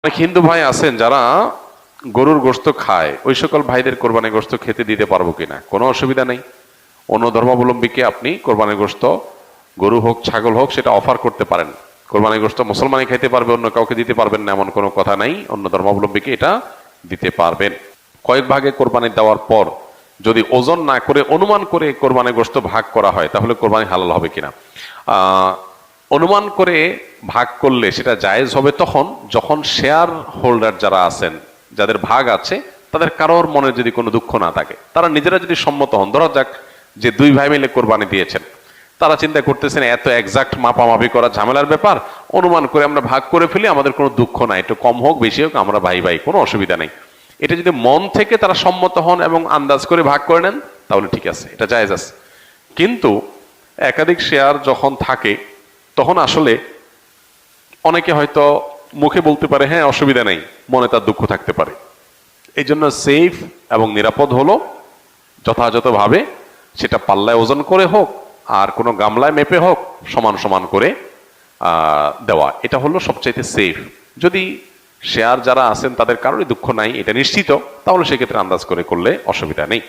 অনেক হিন্দু ভাই আছেন যারা গরুর গোশত খায়, ওই সকল ভাইদের কোরবানির গোশত খেতে দিতে পারবো কিনা? কোনো অসুবিধা নেই। অন্য ধর্মাবলম্বীকে আপনি কোরবানির গোশত, গরু হোক ছাগল হোক, সেটা অফার করতে পারেন। কোরবানির গোশত মুসলমানই খাইতে পারবে, অন্য কাউকে দিতে পারবেন না এমন কোনো কথা নাই। অন্য ধর্মাবলম্বীকে এটা দিতে পারবেন। কয়েক ভাগে কোরবানি দেওয়ার পর যদি ওজন না করে অনুমান করে কোরবানির গোশত ভাগ করা হয়, তাহলে কোরবানি হালাল হবে কিনা? অনুমান করে ভাগ করলে সেটা জায়েজ হবে তখন যখন শেয়ার হোল্ডার যারা আছেন, যাদের ভাগ আছে, তাদের কারোর মনে যদি কোনো দুঃখ না থাকে, তারা নিজেরা যদি সম্মত হন। ধরা যাক যে দুই ভাই মিলে কোরবানি দিয়েছেন, তারা চিন্তা করতেছেন এত এক্সাক্ট মাপামাপি করা ঝামেলার ব্যাপার, অনুমান করে আমরা ভাগ করে ফেলি, আমাদের কোনো দুঃখ নাই, একটু কম হোক বেশি হোক আমরা ভাই ভাই, কোনো অসুবিধা নেই। এটা যদি মন থেকে তারা সম্মত হন এবং আন্দাজ করে ভাগ করে নেন, তাহলে ঠিক আছে, এটা জায়েজ আছে। কিন্তু একাধিক শেয়ার যখন থাকে, তখন আসলে অনেকে হয়তো মুখে বলতে পারে হ্যাঁ অসুবিধা নেই, মনে তার দুঃখ থাকতে পারে। এই জন্য সেফ এবং নিরাপদ হলো যথাযথভাবে সেটা পাল্লায় ওজন করে হোক আর কোনো গামলায় মেপে হোক, সমান সমান করে দেওয়া, এটা হলো সবচাইতে সেফ। যদি শেয়ার যারা আছেন তাদের কারোরই দুঃখ নাই, এটা নিশ্চিত, তাহলে সেক্ষেত্রে আন্দাজ করে করলে অসুবিধা নেই।